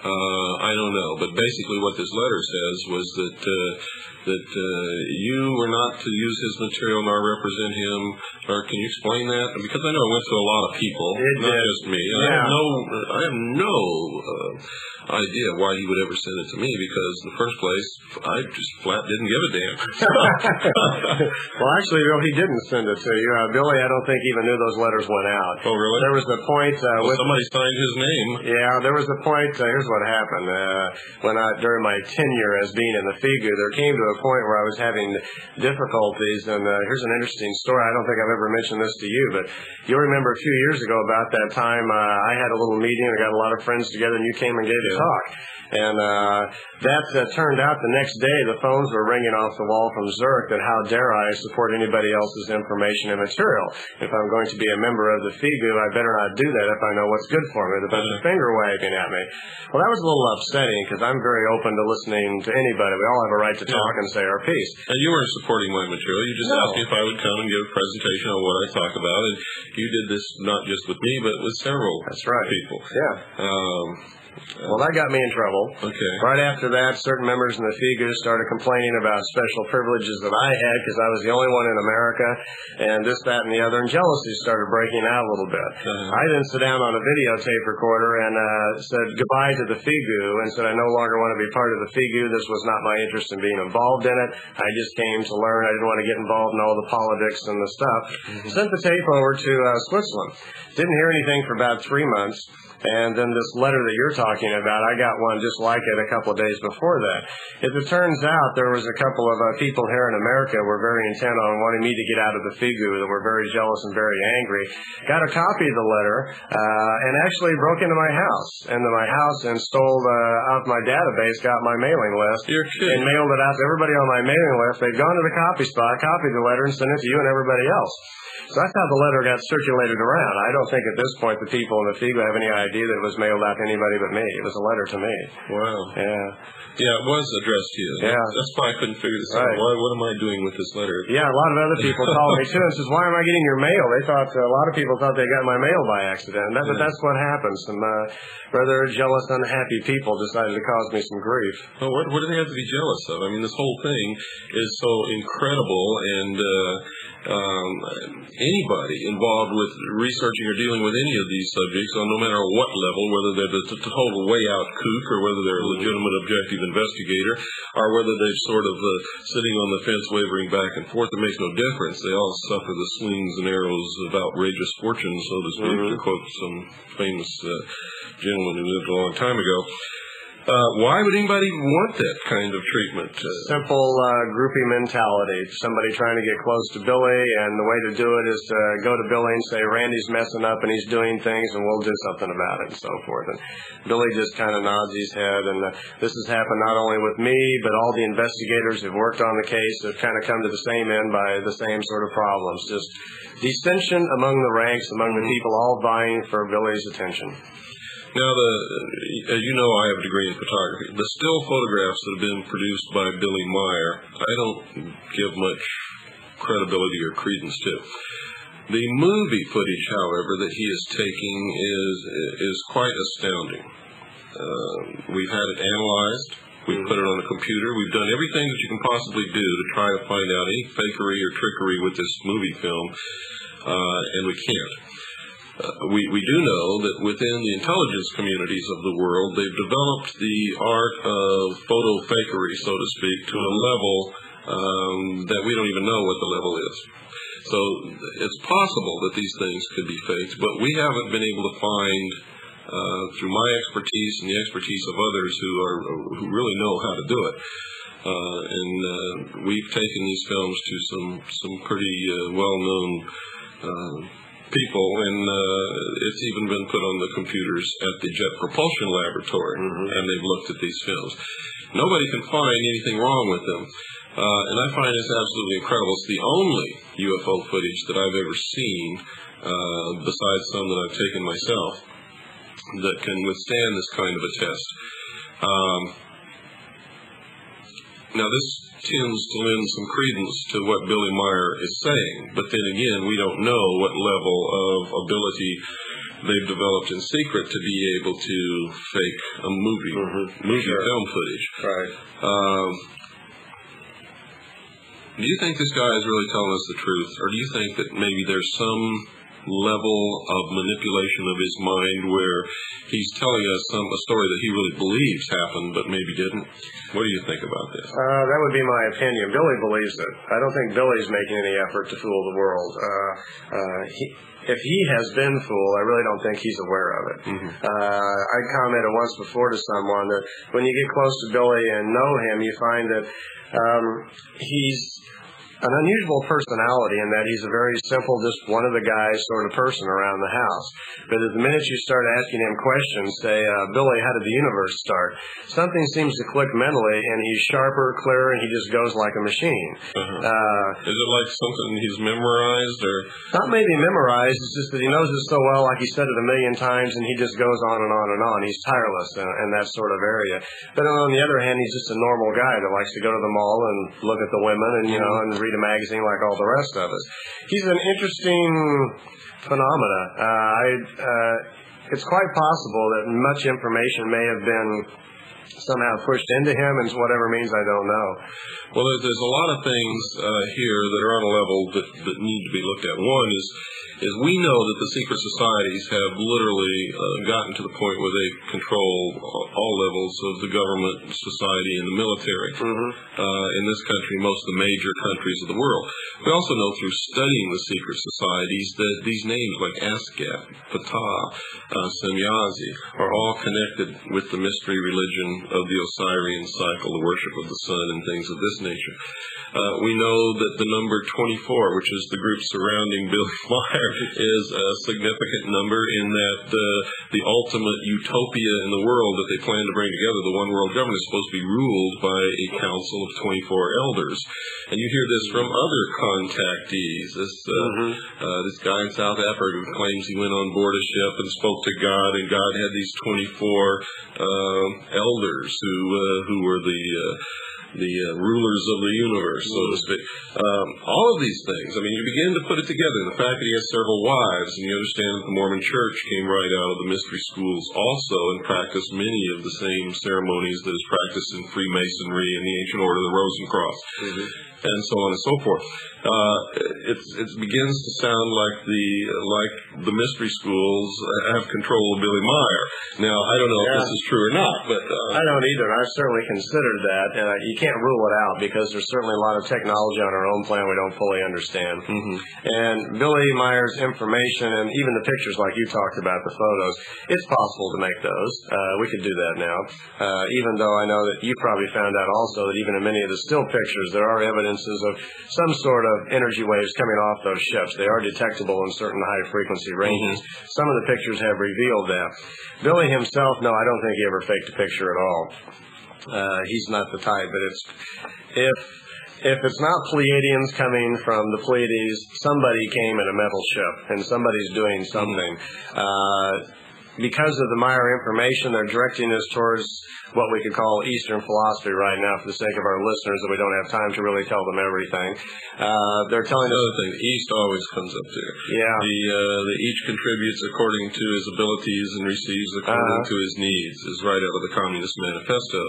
[SPEAKER 1] I don't know. But basically what this letter says was that you were not to use his material nor represent him. Or can you explain that? Because I know it went to a lot of people, not just me. And I have no idea why he would ever send it to me, because in the first place, I just flat didn't give a damn.
[SPEAKER 2] Well, actually, he didn't send it to you. Billy, I don't think even knew those letters went out.
[SPEAKER 1] Oh, really?
[SPEAKER 2] There was a point...
[SPEAKER 1] somebody signed his name.
[SPEAKER 2] Yeah, there was a point... here's what happened. During my tenure as being in the FIGU, there came to a point where I was having difficulties, and here's an interesting story. I don't think I've ever mentioned this to you, but you'll remember a few years ago about that time, I had a little meeting, I got a lot of friends together, and you came and gave a talk. And that turned out the next day the phones were ringing off the wall from Zurich that how dare I support anybody else's information and material. If I'm going to be a member of the FIGU, I better not do that if I know what's good for me. The bunch of finger waving at me. Well, that was a little upsetting because I'm very open to listening to anybody. We all have a right to talk and and say our piece.
[SPEAKER 1] And you weren't supporting my material. You just asked me if I would come and give a presentation on what I talk about. And you did this not just with me, but with several people.
[SPEAKER 2] Yeah. Well, that got me in trouble.
[SPEAKER 1] Okay.
[SPEAKER 2] Right after that, certain members in the FIGU started complaining about special privileges that I had because I was the only one in America, and this, that, and the other, and jealousy started breaking out a little bit. I then sat down on a videotape recorder and said goodbye to the FIGU and said I no longer want to be part of the FIGU. This was not my interest in being involved in it. I just came to learn. I didn't want to get involved in all the politics and the stuff. Sent the tape over to Switzerland. Didn't hear anything for about 3 months. And then this letter that you're talking about, I got one just like it a couple of days before that. As it turns out, there was a couple of people here in America who were very intent on wanting me to get out of the FIGU, that were very jealous and very angry. Got a copy of the letter and actually broke into my house and stole out my database, got my mailing list, and mailed it out to everybody on my mailing list. They'd gone to the copy spot, copied the letter, and sent it to you and everybody else. So that's how the letter got circulated around. I don't think at this point the people in the FIGU have any idea that it was mailed out to anybody but me. It was a letter to me.
[SPEAKER 1] Wow.
[SPEAKER 2] Yeah.
[SPEAKER 1] Yeah, it was addressed to you.
[SPEAKER 2] Yeah.
[SPEAKER 1] That's why I couldn't figure this out. What am I doing with this letter?
[SPEAKER 2] Yeah, a lot of other people called me too and says, why am I getting your mail? They thought, a lot of people thought they got my mail by accident. But that's what happens. Some rather jealous, unhappy people decided to cause me some grief.
[SPEAKER 1] Well, what do they have to be jealous of? I mean, this whole thing is so incredible, and anybody involved with researching or dealing with any of these subjects, on no matter what level, whether they're the total way-out kook or whether they're a legitimate objective investigator, or whether they're sort of sitting on the fence wavering back and forth, it makes no difference. They all suffer the slings and arrows of outrageous fortune, so to speak, to quote some famous gentleman who lived a long time ago. Why would anybody want that kind of treatment?
[SPEAKER 2] Simple groupie mentality. Somebody trying to get close to Billy, and the way to do it is to go to Billy and say, Randy's messing up and he's doing things and we'll do something about it and so forth. And Billy just kind of nods his head, and this has happened not only with me, but all the investigators who've worked on the case have kind of come to the same end by the same sort of problems. Just dissension among the ranks, among the people all vying for Billy's attention.
[SPEAKER 1] Now, as you know, I have a degree in photography. The still photographs that have been produced by Billy Meire, I don't give much credibility or credence to. The movie footage, however, that he is taking is quite astounding. We've had it analyzed. We've put it on a computer. We've done everything that you can possibly do to try to find out any fakery or trickery with this movie film, and we can't. We do know that within the intelligence communities of the world, they've developed the art of photo fakery, so to speak, to a level that we don't even know what the level is. So it's possible that these things could be faked, but we haven't been able to find, through my expertise and the expertise of others who really know how to do it. And we've taken these films to some pretty well-known people, and it's even been put on the computers at the Jet Propulsion Laboratory, and they've looked at these films. Nobody can find anything wrong with them, and I find this absolutely incredible. It's the only UFO footage that I've ever seen, besides some that I've taken myself, that can withstand this kind of a test. Now, this tends to lend some credence to what Billy Meire is saying, but then again, we don't know what level of ability they've developed in secret to be able to fake a movie film footage.
[SPEAKER 2] Right.
[SPEAKER 1] Do you think this guy is really telling us the truth, or do you think that maybe there's some level of manipulation of his mind where he's telling us a story that he really believes happened but maybe didn't? What do you think about this?
[SPEAKER 2] That would be my opinion. Billy believes it. I don't think Billy's making any effort to fool the world. If he has been fooled, I really don't think he's aware of it. I commented once before to someone that when you get close to Billy and know him, you find that he's an unusual personality in that he's a very simple, just one of the guys sort of person around the house. But the minute you start asking him questions, say, Billy, how did the universe start? Something seems to click mentally, and he's sharper, clearer, and he just goes like a machine.
[SPEAKER 1] Is it like something he's memorized, or
[SPEAKER 2] not maybe memorized? It's just that he knows it so well, like he said it a million times, and he just goes on and on and on. He's tireless in that sort of area. But on the other hand, he's just a normal guy that likes to go to the mall and look at the women and and read a magazine like all the rest of us. He's an interesting phenomena. It's quite possible that much information may have been somehow pushed into him, and whatever means, I don't know.
[SPEAKER 1] Well, there's a lot of things here that are on a level that need to be looked at. One is we know that the secret societies have literally gotten to the point where they control all levels of the government, society, and the military. In this country, most of the major countries of the world. We also know through studying the secret societies that these names like Askat, Ptah, Semyazi are all connected with the mystery religion of the Osirian cycle, the worship of the sun, and things of this nature. We know that the number 24, which is the group surrounding Billy Meire, is a significant number in that the ultimate utopia in the world that they plan to bring together, the one world government, is supposed to be ruled by a council of 24 elders. And you hear this from other contactees. This guy in South Africa who claims he went on board a ship and spoke to God, and God had these 24 elders who were the rulers of the universe, so to speak. All of these things, I mean, you begin to put it together. The fact that he has several wives, and you understand that the Mormon Church came right out of the mystery schools also and practiced many of the same ceremonies that is practiced in Freemasonry and the ancient order of the Rosencross, and so on and so forth. It begins to sound like the mystery schools have control of Billy Meire. Now, I don't know if this is true or not, but
[SPEAKER 2] I don't either. I've certainly considered that, and you can't rule it out because there's certainly a lot of technology on our own planet we don't fully understand. And Billy Meire's information, and even the pictures like you talked about, the photos, it's possible to make those. We could do that now, even though I know that you probably found out also that even in many of the still pictures, there are evidences of some sort of energy waves coming off those ships. They are detectable in certain high-frequency ranges. Some of the pictures have revealed that. Billy himself, no, I don't think he ever faked a picture at all. He's not the type, but if it's not Pleiadians coming from the Pleiades, somebody came in a metal ship, and somebody's doing something. Because of the Meier information, they're directing us towards what we could call Eastern philosophy right now for the sake of our listeners, that we don't have time to really tell them everything. They're telling us...
[SPEAKER 1] Another thing, the East always comes up there. The each contributes according to his abilities and receives according to his needs, is right out of the Communist Manifesto,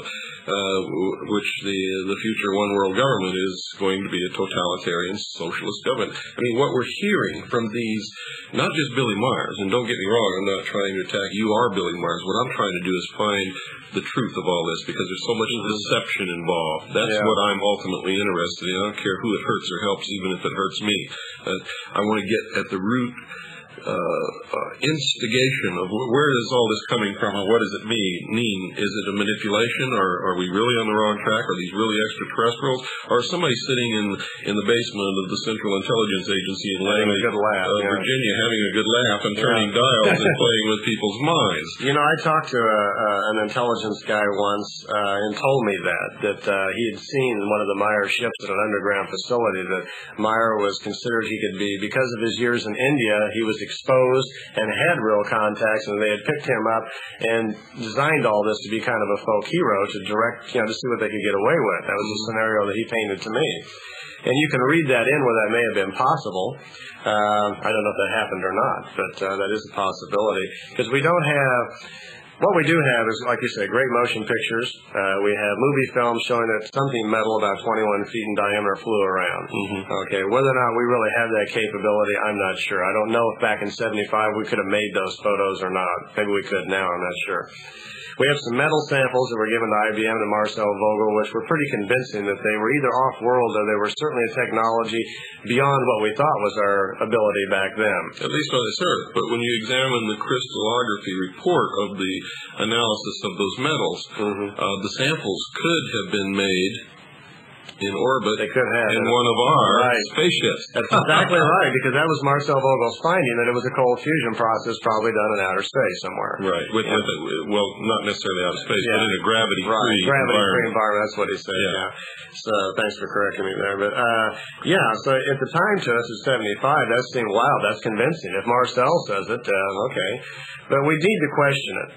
[SPEAKER 1] which the future one world government is going to be a totalitarian socialist government. I mean, what we're hearing from these, not just Billy Meire, and don't get me wrong, I'm not trying to attack you or Billy Meire. What I'm trying to do is find the truth of all this, because there's so much deception involved. That's what I'm ultimately interested in. I don't care who it hurts or helps, even if it hurts me. I want to get at the root instigation of where is all this coming from, and what does it mean? Is it a manipulation, or are we really on the wrong track? Are these really extraterrestrials? Or is somebody sitting in the basement of the Central Intelligence Agency in Langley, Virginia, having a good laugh and turning dials and playing with people's minds?
[SPEAKER 2] You know, I talked to an intelligence guy once and told me that he had seen one of the Meier ships at an underground facility, that Meier was considered he could be, because of his years in India, he was exposed and had real contacts, and they had picked him up and designed all this to be kind of a folk hero, to direct, to see what they could get away with. That was the scenario that he painted to me. And you can read that in where that may have been possible. I don't know if that happened or not, but that is a possibility. Because we don't have... What we do have is, like you say, great motion pictures. We have movie films showing that something metal about 21 feet in diameter flew around. Okay, whether or not we really have that capability, I'm not sure. I don't know if back in 75 we could have made those photos or not. Maybe we could now, I'm not sure. We have some metal samples that were given to IBM and Marcel Vogel, which were pretty convincing that they were either off-world or they were certainly a technology beyond what we thought was our ability back then.
[SPEAKER 1] At least on this Earth. But when you examine the crystallography report of the analysis of those metals, the samples could have been made in orbit
[SPEAKER 2] They could have
[SPEAKER 1] in one of our spaceships.
[SPEAKER 2] That's exactly right, because that was Marcel Vogel's finding, that it was a cold fusion process probably done in outer space somewhere.
[SPEAKER 1] Right. Well, not necessarily outer space, but in a gravity-free
[SPEAKER 2] environment. That's what he said, So thanks for correcting me there. But, so at the time to us at 75, that seemed, wow, that's convincing. If Marcel says it, okay. But we need to question it.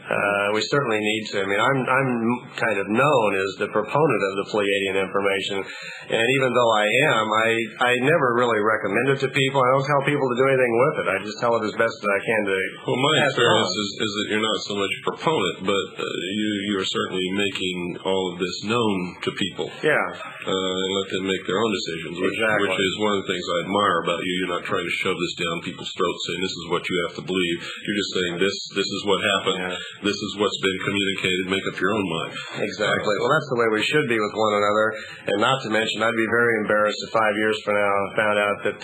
[SPEAKER 2] We certainly need to. I mean, I'm kind of known as the proponent of the Pleiadian information, and even though I never really recommend it to people. I don't tell people to do anything with it. I just tell it as best as I can to.
[SPEAKER 1] Well, my experience is that you're not so much a proponent, but you are certainly making all of this known to people.
[SPEAKER 2] Yeah.
[SPEAKER 1] And let them make their own decisions, which is one of the things I admire about you. You're not trying to shove this down people's throats, saying this is what you have to believe. You're just saying this is what happened. Yeah. This is what's been communicated. Make up your own mind.
[SPEAKER 2] Exactly. Well, that's the way we should be with one another. And not to mention, I'd be very embarrassed if 5 years from now I found out that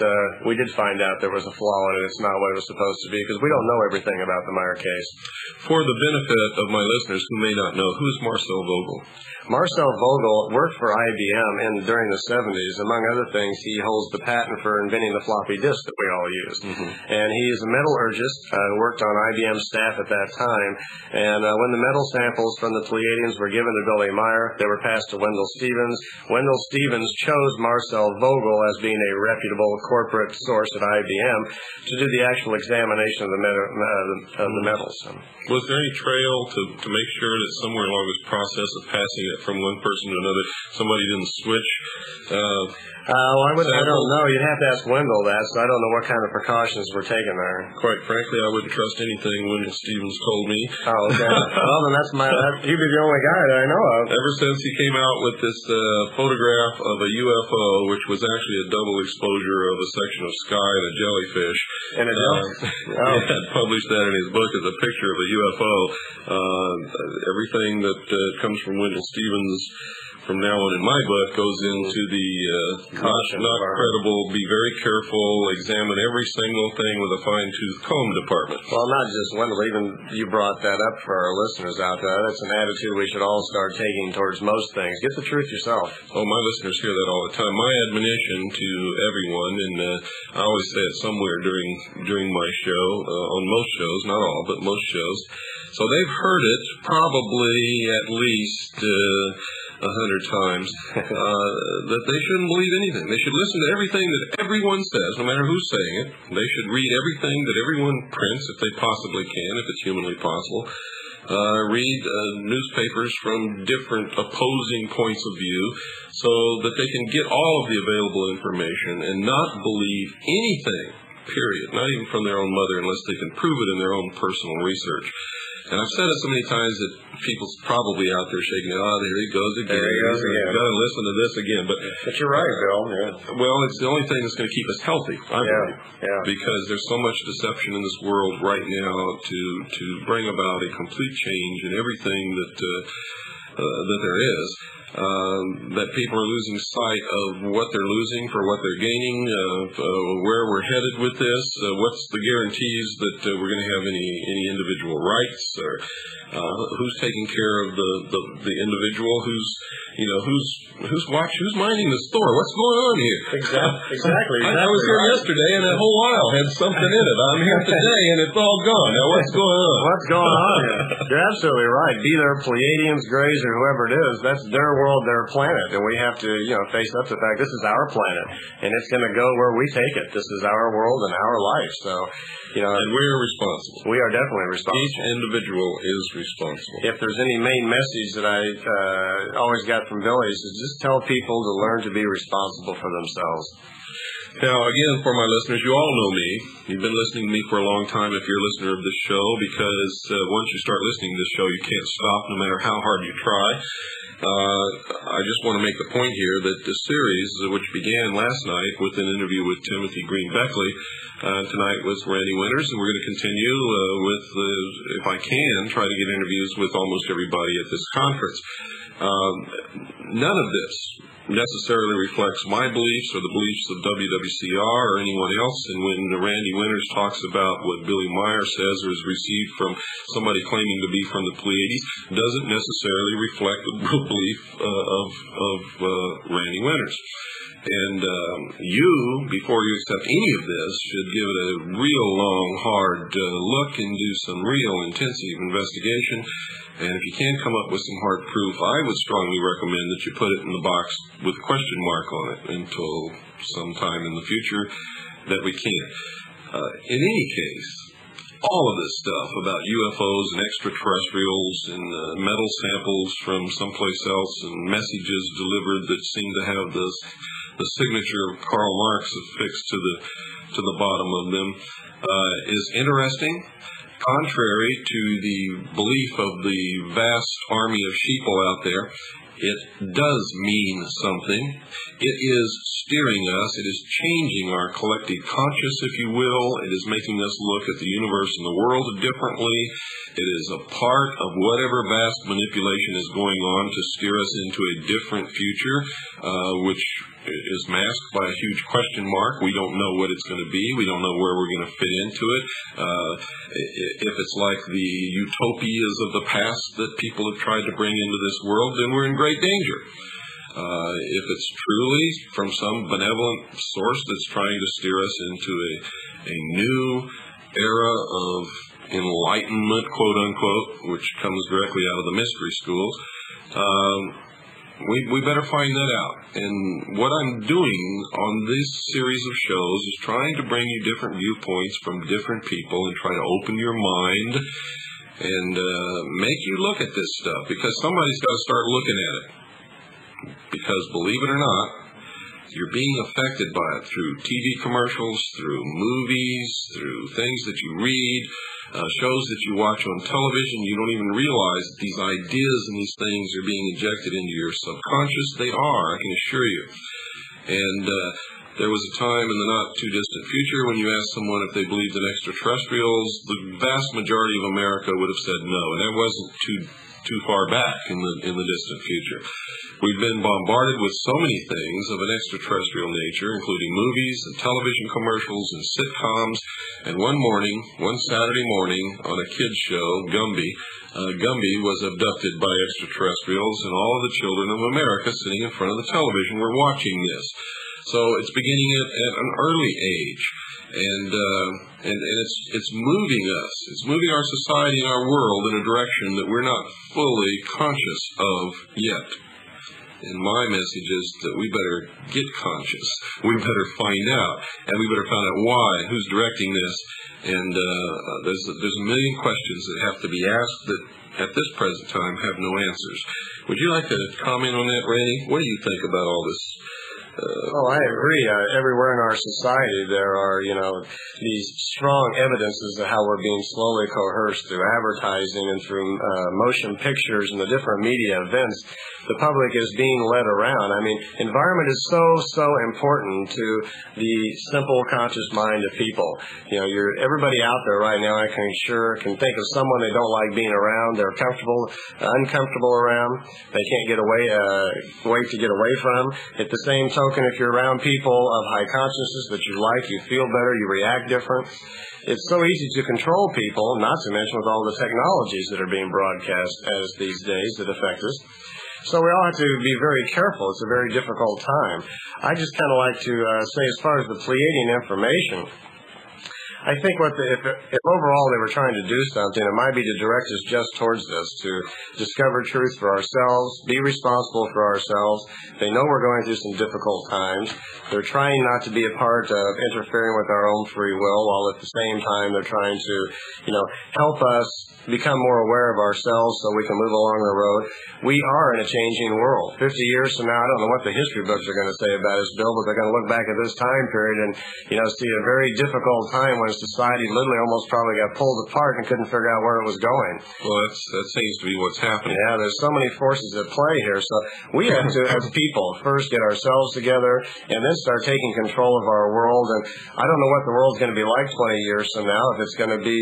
[SPEAKER 2] we did find out there was a flaw in it. It's not what it was supposed to be, because we don't know everything about the Meier case.
[SPEAKER 1] For the benefit of my listeners who may not know, who's Marcel Vogel?
[SPEAKER 2] Marcel Vogel worked for IBM during the 70s. Among other things, he holds the patent for inventing the floppy disk that we all use. Mm-hmm. And he is a metallurgist who worked on IBM staff at that time. And when the metal samples from the Pleiadians were given to Billy Meire, they were passed to Wendell Stevens. Wendell Stevens chose Marcel Vogel as being a reputable corporate source at IBM to do the actual examination of the metals.
[SPEAKER 1] Was there any trail to make sure that somewhere along this process of passing it from one person to another, somebody didn't switch?
[SPEAKER 2] I don't know. You'd have to ask Wendell that, so I don't know what kind of precautions were taken there.
[SPEAKER 1] Quite frankly, I wouldn't trust anything Wendell Stevens told me.
[SPEAKER 2] Oh, okay. Well, then he'd be the only guy that I know of.
[SPEAKER 1] Ever since he came out with this photograph of a UFO, which was actually a double exposure of a section of sky and a jellyfish,
[SPEAKER 2] and
[SPEAKER 1] he had published that in his book as a picture of a UFO. Everything that comes from Wendell Stevens from now on in my book goes into the not credible, be very careful, examine every single thing with a fine-tooth comb department.
[SPEAKER 2] Well, not just Wendell, even you brought that up for our listeners out there. That's an attitude we should all start taking towards most things. Get the truth yourself.
[SPEAKER 1] Oh, my listeners hear that all the time. My admonition to everyone, and I always say it somewhere during my show, on most shows, not all, but most shows. So they've heard it probably at least 100 times, that they shouldn't believe anything. They should listen to everything that everyone says, no matter who's saying it. They should read everything that everyone prints, if they possibly can, if it's humanly possible. Read newspapers from different opposing points of view so that they can get all of the available information and not believe anything, period, not even from their own mother, unless they can prove it in their own personal research. And I've said it so many times that people's probably out there shaking it. Oh, there he goes again. You've got to listen to this again. But
[SPEAKER 2] you're right, Bill. Yeah.
[SPEAKER 1] Well, it's the only thing that's going to keep us healthy, I believe. Yeah. Because there's so much deception in this world right now to bring about a complete change in everything that there is. That people are losing sight of what they're losing for what they're gaining, where we're headed with this, what's the guarantees that we're going to have any individual rights, or who's taking care of the individual, who's minding the store, what's going on here?
[SPEAKER 2] Exactly.
[SPEAKER 1] I was here yesterday and that whole aisle had something in it. I'm here today and it's all gone. Now what's going on?
[SPEAKER 2] What's going on here? You're absolutely right. Be there Pleiadians, Greys, or whoever it is, that's their world, their planet, and we have to, face up to the fact this is our planet, and it's going to go where we take it. This is our world and our life. So,
[SPEAKER 1] and we're responsible.
[SPEAKER 2] We are definitely responsible.
[SPEAKER 1] Each individual is responsible.
[SPEAKER 2] If there's any main message that I always got from Billy's is just tell people to learn to be responsible for themselves.
[SPEAKER 1] Now, again, for my listeners, you all know me. You've been listening to me for a long time if you're a listener of this show, because once you start listening to this show, you can't stop no matter how hard you try. I just want to make the point here that this series, which began last night with an interview with Timothy Green Beckley, tonight with Randy Winters, and we're going to continue with, if I can, try to get interviews with almost everybody at this conference. None of this necessarily reflects my beliefs or the beliefs of WWCR or anyone else. And when Randy Winters talks about what Billy Meire says or is received from somebody claiming to be from the Pleiades, doesn't necessarily reflect the belief of Randy Winters. And you, before you accept any of this, should give it a real long, hard look and do some real intensive investigation. And if you can come up with some hard proof, I would strongly recommend that you put it in the box with a question mark on it until sometime in the future that we can. In any case, all of this stuff about UFOs and extraterrestrials and metal samples from someplace else and messages delivered that seem to have the signature of Karl Marx affixed to the bottom of them is interesting. Contrary to the belief of the vast army of sheeple out there, it does mean something. It is steering us. It is changing our collective conscious, if you will. It is making us look at the universe and the world differently. It is a part of whatever vast manipulation is going on to steer us into a different future, which is masked by a huge question mark. We don't know what it's going to be. We don't know where we're going to fit into it. If it's like the utopias of the past that people have tried to bring into this world, then we're in great danger. If it's truly from some benevolent source that's trying to steer us into a new era of enlightenment, quote unquote, which comes directly out of the mystery schools, we better find that out. And what I'm doing on this series of shows is trying to bring you different viewpoints from different people and try to open your mind and make you look at this stuff, because somebody's got to start looking at it. Because believe it or not, you're being affected by it through TV commercials, through movies, through things that you read, shows that you watch on television. You don't even realize that these ideas and these things are being injected into your subconscious. They are, I can assure you. And there was a time in the not-too-distant future when you asked someone if they believed in extraterrestrials, the vast majority of America would have said no, and that wasn't too far back in the distant future. We've been bombarded with so many things of an extraterrestrial nature, including movies and television commercials and sitcoms. And one Saturday morning on a kids show, Gumby was abducted by extraterrestrials, and all of the children of America sitting in front of the television were watching this. So it's beginning at an early age. And it's moving us. It's moving our society and our world in a direction that we're not fully conscious of yet. And my message is that we better get conscious. We better find out. And we better find out why, who's directing this. And there's a million questions that have to be asked that at this present time have no answers. Would you like to comment on that, Randy? What do you think about all this?
[SPEAKER 2] Well, I agree. Everywhere in our society there are, these strong evidences of how we're being slowly coerced through advertising and through motion pictures and the different media events. The public is being led around. I mean, environment is so important to the simple conscious mind of people. Everybody out there right now, I can think of someone they don't like being around. They're uncomfortable around. They can't get wait to get away from. At the same token, if you're around people of high consciousness that you like, you feel better, you react different. It's so easy to control people, not to mention with all the technologies that are being broadcast as these days that affect us. So we all have to be very careful. It's a very difficult time. I just kind of like to say, as far as the Pleiadian information, I think if overall they were trying to do something, it might be to direct us just towards this, to discover truth for ourselves, be responsible for ourselves. They know we're going through some difficult times. They're trying not to be a part of interfering with our own free will, while at the same time they're trying to, help us become more aware of ourselves so we can move along the road. We are in a changing world. 50 years from now, I don't know what the history books are going to say about us, Bill, but they're going to look back at this time period and, see a very difficult time when society literally almost probably got pulled apart and couldn't figure out where it was going.
[SPEAKER 1] Well, that seems to be what's happening.
[SPEAKER 2] Yeah, there's so many forces at play here. So we have to, as people, first get ourselves together and then start taking control of our world. And I don't know what the world's going to be like 20 years from now. If it's going to be,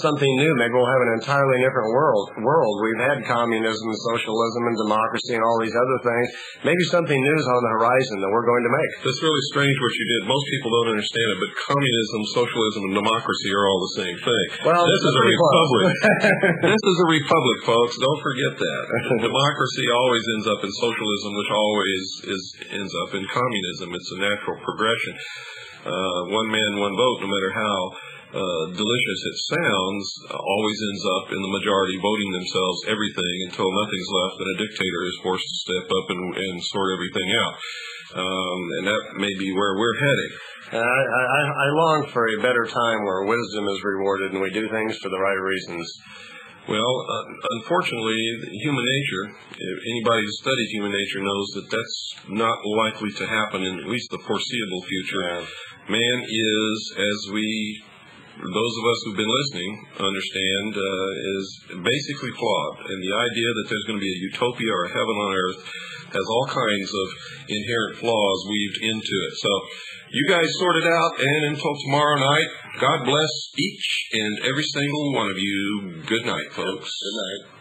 [SPEAKER 2] something new, maybe we'll have an entirely different world. We've had communism, socialism, and democracy and all these other things. Maybe something new is on the horizon that we're going to make.
[SPEAKER 1] It's really strange what you did. Most people don't understand it, but communism, socialism, and democracy are all the same thing.
[SPEAKER 2] Well,
[SPEAKER 1] this is a republic. This is a republic, folks. Don't forget that. Democracy always ends up in socialism, which always ends up in communism. It's a natural progression. One man, one vote, no matter how delicious it sounds, always ends up in the majority voting themselves everything until nothing's left and a dictator is forced to step up and sort everything out. And that may be where we're heading.
[SPEAKER 2] I long for a better time where wisdom is rewarded and we do things for the right reasons.
[SPEAKER 1] Well, unfortunately, human nature, anybody who studies human nature knows that that's not likely to happen in at least the foreseeable future.
[SPEAKER 2] Yeah.
[SPEAKER 1] Man is, as those of us who've been listening understand, is basically flawed. And the idea that there's going to be a utopia or a heaven on earth has all kinds of inherent flaws weaved into it. So you guys sort it out, and until tomorrow night, God bless each and every single one of you. Good night, folks.
[SPEAKER 2] Good night.